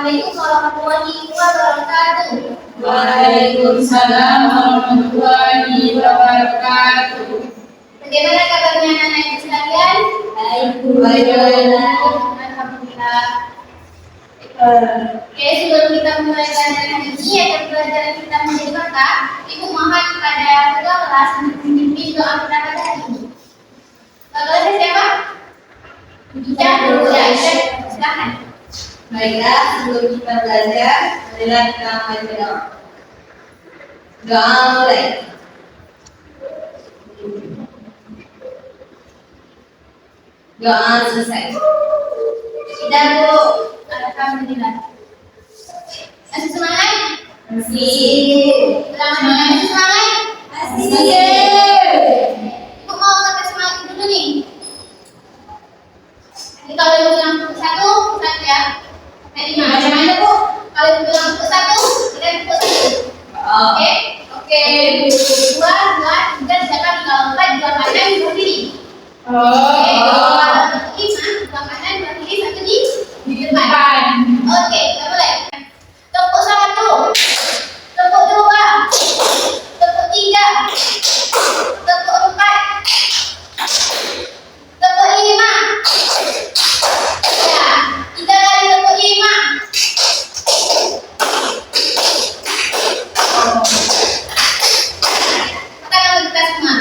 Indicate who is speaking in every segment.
Speaker 1: Assalamualaikum warahmatullahi wabarakatuh.
Speaker 2: Waalaikumsalam warahmatullahi wabarakatuh.
Speaker 1: Bagaimana kabarnya anak-anak sekalian?
Speaker 2: Baik.
Speaker 1: Alhamdulillah. Oke, sebelum kita mulai pelajaran hari ini atau pelajaran kita menjadi maka, Ibu mohon kepada ketua kelas untuk memimpin doa kita pada hari ini. Kelasnya siapa? Ya, silakan.
Speaker 2: Baiklah, sebelum kita belajar, marilah kita membaca doa. Doa mulai. Doa selesai.
Speaker 1: Sudah Bu. Alhamdulillah. Masih semangat?
Speaker 2: Masih.
Speaker 1: Masih semangat?
Speaker 2: Masih.
Speaker 1: Ibu mau kata semangat dulu nih. Jadi kalau ibu bilang pukul 1, satu ya. Jadi macam mana Bu? Kalau ibu bilang pukul 1, kita pukul 1. Oke. Dua, tiga kali. Kalau 4, 2 kanan, 2 kiri. Oke. Kalau 5, 2 kanan, 2 kiri, 1 di depan. Oke, kita mulai. Tepuk 1, tepuk 2, tepuk 3, tepuk 4, tepuk 5. Ya, 3 kali tepuk 5. Sekarang kita semua.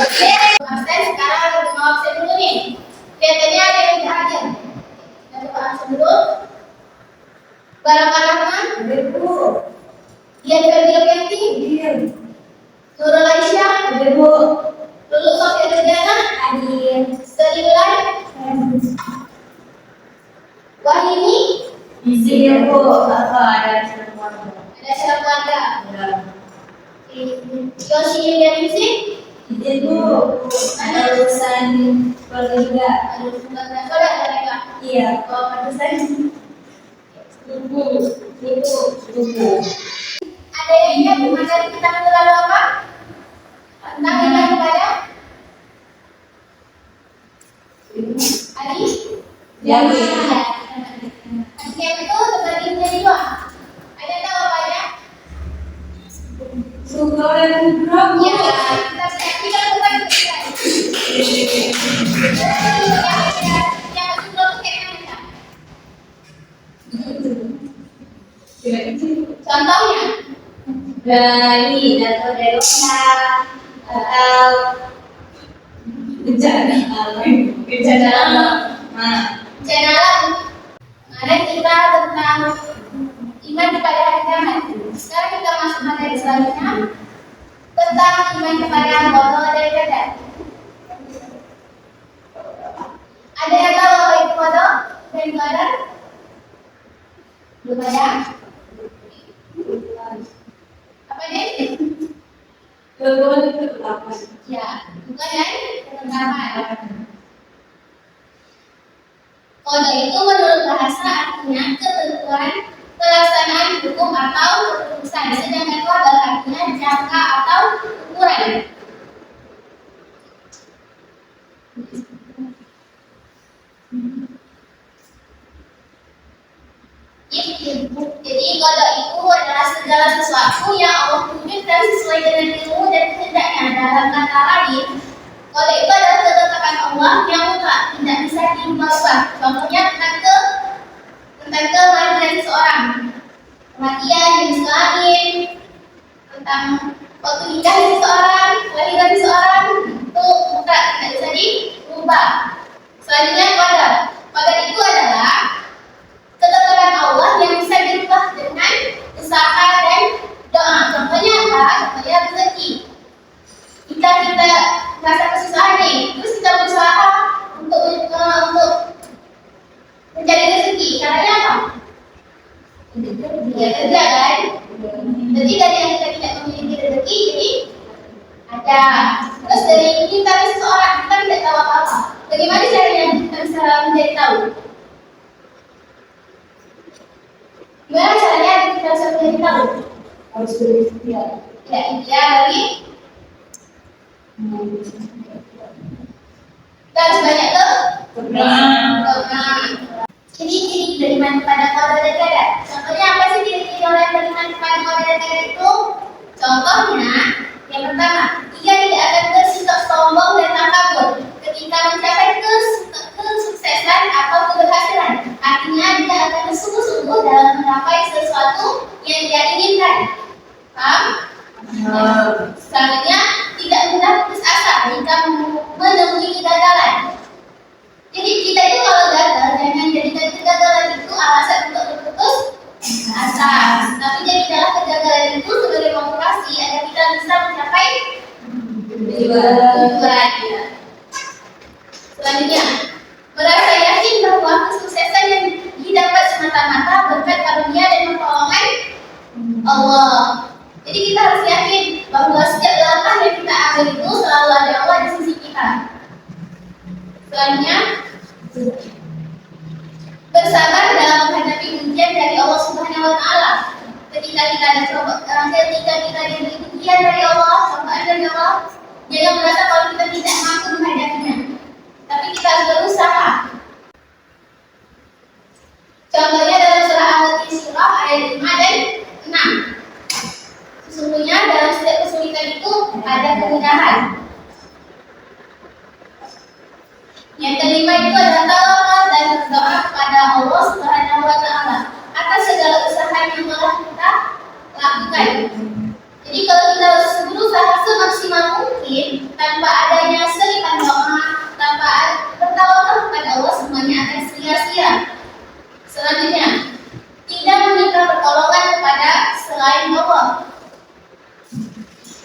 Speaker 1: Oke, absen sekarang kita mau absen dulu nih. Kelihatannya ada yang tidak hadir. Kita coba absen dulu. Barang Rahman, Dian Ferdianti, Nurul Aisyah, Lulu Sofia Rejana, Serilan, Wahini, ada siapa keluarga, Yosi Indianisi,
Speaker 2: Ada urusan keluarga juga.
Speaker 1: ada saudara mereka.
Speaker 2: Iya.
Speaker 1: Kalau pesan
Speaker 2: Buku.
Speaker 1: ada yang ingat materi kita minggu lalu apa? Tentang iman kepada Adi?
Speaker 2: Yang
Speaker 1: Yang itu terbagi menjadi 2. Ada yang tahu apa ya?
Speaker 2: suka dan kubra.
Speaker 1: Ya, kita bukan yang itu kayak mana? Contohnya?
Speaker 2: Dari atau dewasa atau bencana alam.
Speaker 1: Bencana alam. Kemarin kita tentang iman kepada hari kiamat. Sekarang kita masuk materi selanjutnya tentang iman kepada qada dan qadar. Ada yang tahu apa itu qada dan qadar? Belum ada? Apa ini?
Speaker 2: Keluar itu apa?
Speaker 1: Ya, bukan dari ketetapan. Qada itu menurut bahasa artinya ketentuan, pelaksanaan hukum atau keputusan, sedangkan qadar artinya jangka atau ukuran. Jadi qada itu adalah segala sesuatu yang Allah wujudkan sesuai dengan ilmu dan kehendaknya. Dalam kata lain, qada itu adalah ketetapan Allah yang mutlak, tidak bisa diubah. Contohnya tentang kematian seseorang, kematian jenis kelamin, tentang waktu nikah seseorang, kelahiran seseorang, itu mutlak, tidak bisa diubah. Selanjutnya qadar. Qadar itu adalah ketetapan Allah yang bisa dirubah dengan usaha dan doa. Contohnya apa? Contohnya rezeki. Jika kita merasa kesusahan nih, terus kita berusaha untuk mencari rezeki. Caranya apa? Ya kerja kan? Jadi dari yang kita tidak memiliki rezeki, jadi ada. Terus dari kita seseorang, kita tidak tahu apa-apa. Bagaimana caranya kita bisa menjadi tahu? Gimana caranya kita bisa menjadi tahu?
Speaker 2: Harus berikhtiar.
Speaker 1: Ya, ikhtiar dari kita harus banyak doa. Ciri-ciri beriman kepada qada dan qadar. Contohnya apa sih ciri-ciri orang yang beriman kepada qada dan qadar itu? Contohnya, yang pertama, dia tidak akan bersikap sombong dan takabur ketika mencapai kesuksesan atau keberhasilan. Artinya dia akan bersungguh-sungguh dalam menggapai sesuatu yang dia inginkan. Paham? Selanjutnya, tidak mudah putus asa jika menemui kegagalan. Jadi kita itu kalau gagal, jangan jadikan kegagalan itu alasan untuk berputus asa. Tapi jadikanlah kegagalan itu sebagai motivasi agar kita bisa mencapai tujuan. Selanjutnya, merasa yakin bahwa kesuksesan yang didapat semata-mata berkat karunia dan pertolongan Allah. Jadi kita harus yakin bahwa setiap langkah yang kita ambil itu selalu ada Allah di sisi kita. Selanjutnya, bersabar dalam menghadapi ujian dari Allah Subhanahu wa taala. Ketika kita diberi ujian dari Allah, cobaan dari Allah, jangan merasa kalau kita tidak mampu menghadapinya. Tapi kita harus berusaha. Contohnya dalam surah Al-Isra ayat 5 dan 6. Sesungguhnya dalam setiap kesulitan itu ada kemudahan. Yang kelima itu adalah tawakal dan berdoa kepada Allah Subhanahu wa taala atas segala usaha yang telah kita lakukan. Jadi kalau kita berusaha semaksimal mungkin tanpa adanya selipan doa, tanpa bertawakal kepada Allah, semuanya akan sia-sia. Selanjutnya, tidak meminta pertolongan kepada selain Allah.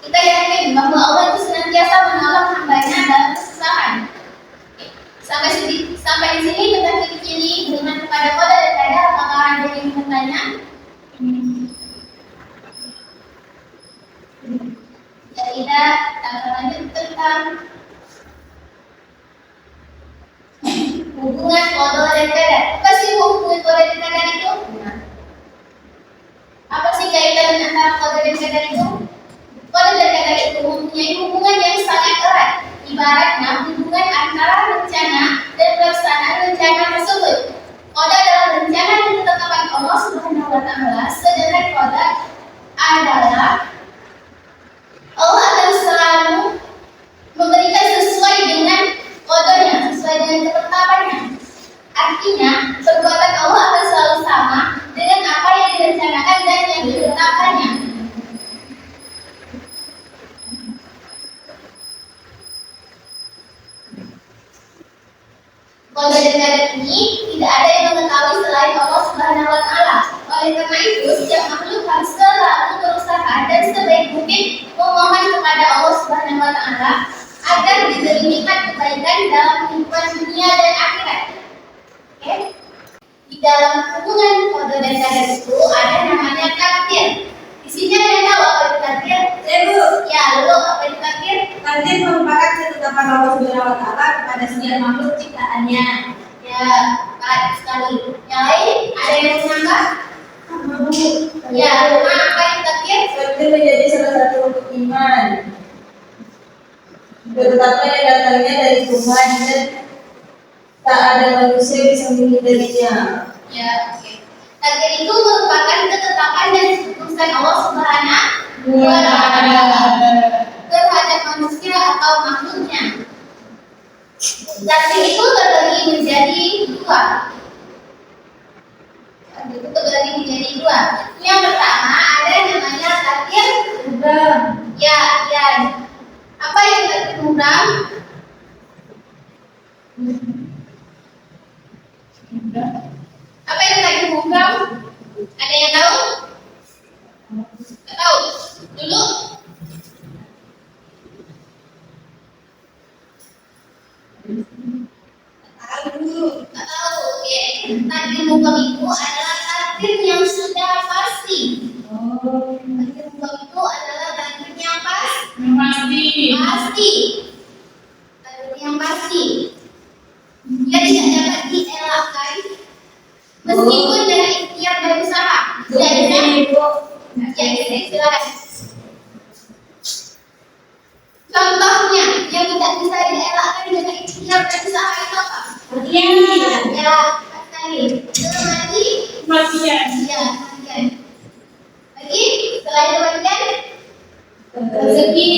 Speaker 1: Kita yakin bahwa Allah itu senantiasa menolong hamba-Nya dalam kesusahan. Sampai di sini tentang ciri-ciri beriman kepada qada dan qadar. Apakah ada yang bertanya? Jika tidak, kita akan lanjut tentang hubungan qada dan qadar. Apa sih hubungan qada dan qadar itu? Apa sih kaitan antara qada dan qadar itu? Qada dan qadar itu mempunyai hubungan yang sangat erat. Ibaratnya hubungan antara rencana dan pelaksanaan rencana tersebut. Qada adalah rencana dan ketetapan Allah Subhanahu wa taala. Sedangkan qadar adalah Allah akan selalu memberikan sesuai dengan qadanya, sesuai dengan ketetapannya. Artinya, perbuatan Allah akan selalu sama dengan apa yang direncanakan dan yang ditetapkannya. Qada dan qadar ini tidak ada yang mengetahui selain Allah Subhanahu wa taala. Oleh karena itu, setiap makhluk harus selalu berusaha dan sebaik mungkin memohon kepada Allah Subhanahu wa taala agar diberi nikmat kebaikan dalam kehidupan dunia dan akhirat. Oke? Di dalam hubungan qada dan qadar itu ada namanya takdir. Di sini ada yang tahu apa itu takdir?
Speaker 2: Ibu.
Speaker 1: Ya, lalu apa itu takdir?
Speaker 2: Takdir merupakan ketetapan Allah Subhanahu wa taala kepada setiap makhluk ciptaannya.
Speaker 1: Ya, baik sekali. Yang lain ada yang menambah? Ya, apa itu takdir?
Speaker 2: Takdir menjadi salah satu rukun iman. Ketetapan yang datangnya dari Tuhan dan tak ada manusia bisa menghindarinya.
Speaker 1: Ya, oke. Takdir itu merupakan ketetapan dan keputusan Allah Subhanahu wa taala terhadap manusia atau makhluknya. Takdir itu terbagi menjadi dua. Takdir itu terbagi menjadi dua. Yang pertama ada namanya takdir mubram. Ya. Apa yang takdir mubram? Apa itu takdir mubram? Ada yang tahu? Nggak tahu? Dulu? Nggak tahu. Oke. Takdir mubram itu adalah takdir yang sudah pasti. Takdir mubram itu adalah takdir yang pasti. Takdir yang pasti. Dia tidak dapat dielakkan meskipun dengan ikhtiar berusaha. Tidak bisa. Ya, silakan. Contohnya yang tidak bisa dielakkan dengan ikhtiar berusaha itu apa? Ya, lagi. Mati.
Speaker 3: Kematian.
Speaker 1: Ya, kematian. Lagi, selain kematian,
Speaker 3: Rezeki.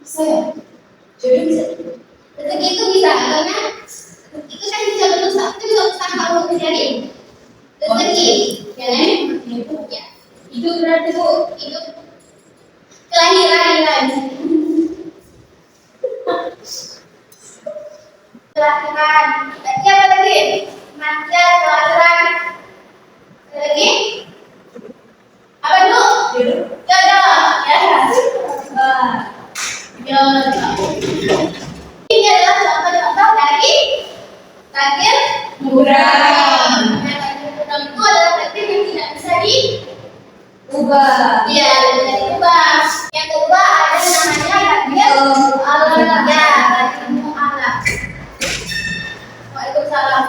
Speaker 1: bisa ya?
Speaker 2: Jodoh bisa.
Speaker 1: Rezeki itu bisa, karena itu kan bisa berusaha, itu bisa usaha kamu sendiri. Rezeki, ya kan? Ya.
Speaker 2: Itu berarti Bu.
Speaker 1: Itu kelahiran. Kelahiran. Lagi apa lagi? Kematian, kelahiran. Lagi? Apa dulu?
Speaker 2: Jodoh.
Speaker 1: Jodoh, ya.
Speaker 2: Wah.
Speaker 1: Jodoh. Ini adalah contoh-contoh dari takdir
Speaker 2: Mudah.
Speaker 1: Takdir mudah itu adalah takdir yang tidak bisa
Speaker 2: Ubah.
Speaker 1: Iya, bisa diubah. Yang kedua ada namanya takdir Allah. Ya, takdir Allah. Waalaikumsalam.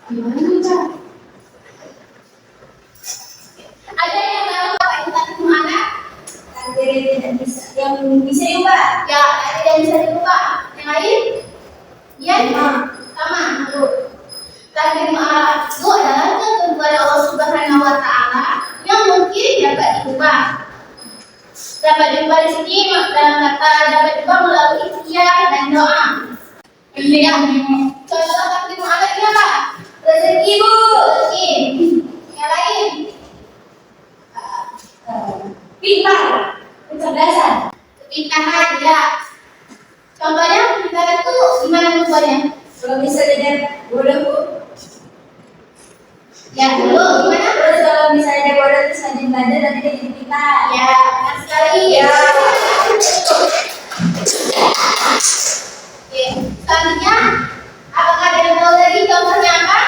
Speaker 1: Gimana Cak? Ada yang tahu apa itu takdir Allah?
Speaker 2: Takdir yang tidak bisa, yang bisa diubah.
Speaker 1: Ya, takdir yang bisa diubah. Yang lain? Ya, sama. Dulu. Takdir Allah itu adalah ketentuan Allah Subhanahu wa Ta'ala yang mungkin dapat diubah. Dapat diubah di sini dalam kata dapat diubah melalui ikhtiar dan doa. Ya, contoh takdir Allah ini apa? Rezeki Bu. Rezeki. Yang lain?
Speaker 2: Pintar. Kecerdasan.
Speaker 1: Kepintaran ya. Contohnya kepintaran itu gimana contohnya?
Speaker 2: Kalau bisa jadi bodoh Bu.
Speaker 1: Ya dulu gimana?
Speaker 2: Terus kalau misalnya bodoh terus rajin belajar nanti dia jadi pintar.
Speaker 1: Ya, benar sekali.
Speaker 2: Ya.
Speaker 1: Oke, selanjutnya apakah ada yang tahu lagi contohnya apa?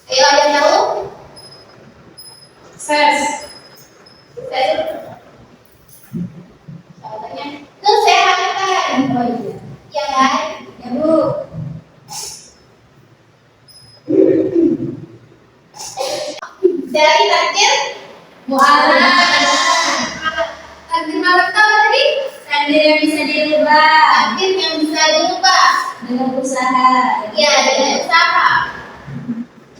Speaker 1: Ayo ada yang tahu?
Speaker 3: Ses.
Speaker 1: Saya contohnya kesehatan.
Speaker 2: Oh iya.
Speaker 1: Ya kan?
Speaker 2: Ya Bu.
Speaker 1: Dari takdir
Speaker 2: Mu'alaf.
Speaker 1: takdir malam itu apa tadi?
Speaker 2: Takdir yang bisa diubah
Speaker 1: Takdir yang bisa diubah.
Speaker 2: dengan usaha.
Speaker 1: Ya, dengan usaha.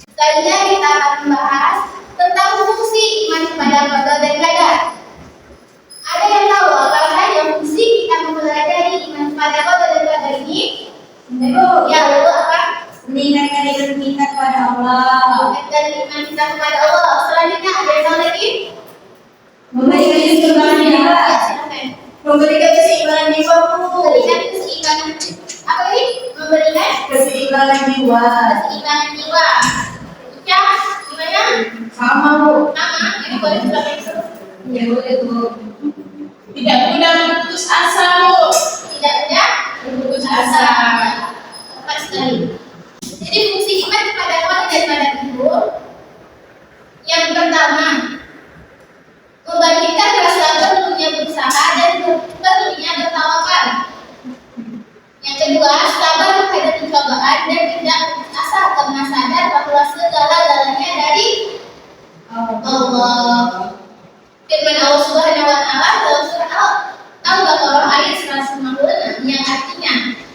Speaker 1: Selanjutnya kita akan membahas tentang fungsi iman kepada qada dan qadar. Ada yang tahu apa saja fungsi kita mempelajari iman kepada qada dan qadar ini?
Speaker 2: Ya Bu.
Speaker 1: Ya, lalu apa?
Speaker 2: Meningkatkan iman kita kepada Allah.
Speaker 1: Dan iman kita kepada Allah. Selanjutnya ada yang tahu lagi?
Speaker 2: Memberikan keseimbangan jiwa.
Speaker 1: Ya, silakan.
Speaker 2: Memberikan keseimbangan jiwa Bu.
Speaker 1: Memberikan keseimbangan. Apa ini? Memberikan
Speaker 2: Keseimbangan jiwa.
Speaker 1: keseimbangan jiwa. Ya, gimana?
Speaker 2: Sama Bu.
Speaker 1: Nama, ini boleh disampaikan dulu.
Speaker 2: Ya boleh Bu.
Speaker 3: Tidak mudah berputus asa, Bu.
Speaker 1: Tidak mudah
Speaker 3: Berputus asa.
Speaker 1: tepat sekali. Jadi fungsi iman kepada Allah dan pada itu yang pertama membangkitkan rasa perlunya berusaha dan perlunya bertawakal. Yang kedua sabar menghadapi cobaan dan tidak putus asa karena sadar bahwa segala-galanya dari Allah. Firman Allah Subhanahu wa Ta'ala dalam surah Al-Baqarah ayat 156 yang artinya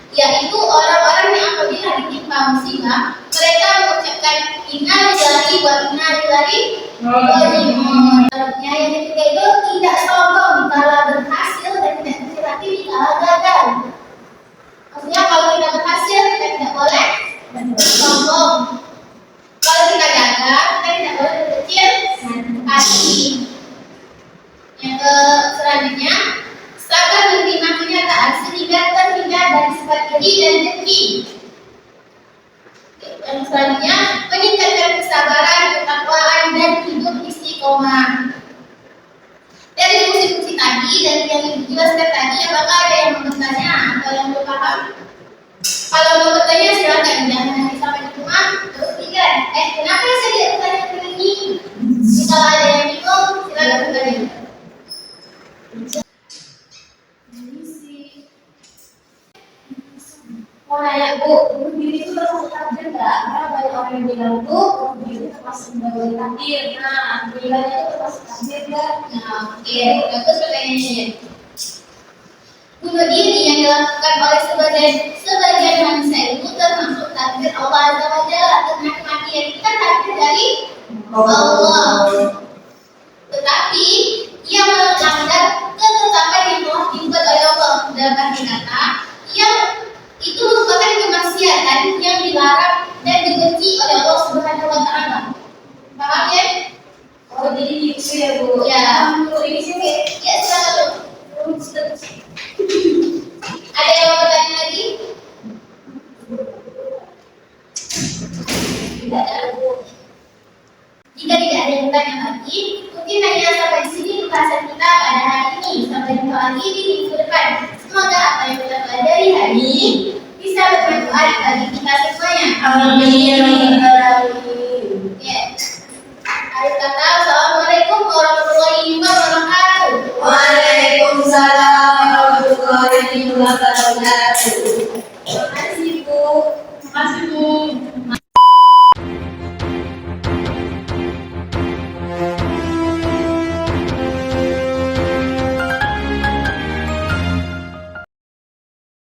Speaker 1: yaitu orang-orang yang apabila ditimpa musibah mereka mengucapkan inna lillahi wa inna ilaihi raji'un. Yang ketiga itu tidak sombong kala berhasil dan tidak kecil hati kala gagal. Maksudnya kalau kita berhasil kita tidak boleh sombong. Kalau kita gagal kita tidak boleh berkecil hati. Yang selanjutnya sabar menerima kenyataan sehingga terhindar dari sifat iri dan dengki. Yang selanjutnya meningkatkan kesabaran, ketakwaan dan hidup istiqomah. Dari fungsi-fungsi tadi dan yang dijelaskan tadi, apakah ada yang mau bertanya atau yang belum paham? Kalau mau bertanya silakan, jangan nanti sampai di rumah terus pikir, kenapa saya tidak bertanya begini? Kalau ada yang bingung, silakan bertanya. Mau nanya Bu, bunuh diri itu termasuk takdir nggak? Karena banyak orang yang bilang Bu, bunuh diri itu termasuk mengganggu takdir. Nah, bilangnya itu termasuk takdir nggak? Nah, oke, bagus pertanyaannya. bunuh diri yang dilakukan oleh sebagian manusia itu termasuk takdir Allah Azza wa Jalla, karena kematian itu kan takdir dari Allah. Tetapi ia melanggar ketetapan yang telah dibuat oleh Allah. Dalam arti kata, yang itu merupakan kemaksiatan yang dilarang dan dibenci oleh Allah Subhanahu wa Ta'ala. Paham ya?
Speaker 2: Oh, jadi gitu ya, Bu.
Speaker 1: Ya.
Speaker 2: Di sini.
Speaker 1: Ya, silakan. Ada yang mau bertanya lagi? Tidak ada. Jika tidak ada yang bertanya lagi, mungkin hanya sampai di sini pembahasan kita pada hari ini. Sampai jumpa lagi di minggu depan. Semoga apa yang kita pelajari hari ini bisa bermanfaat bagi kita semuanya.
Speaker 2: Amin.
Speaker 1: Ya. Ada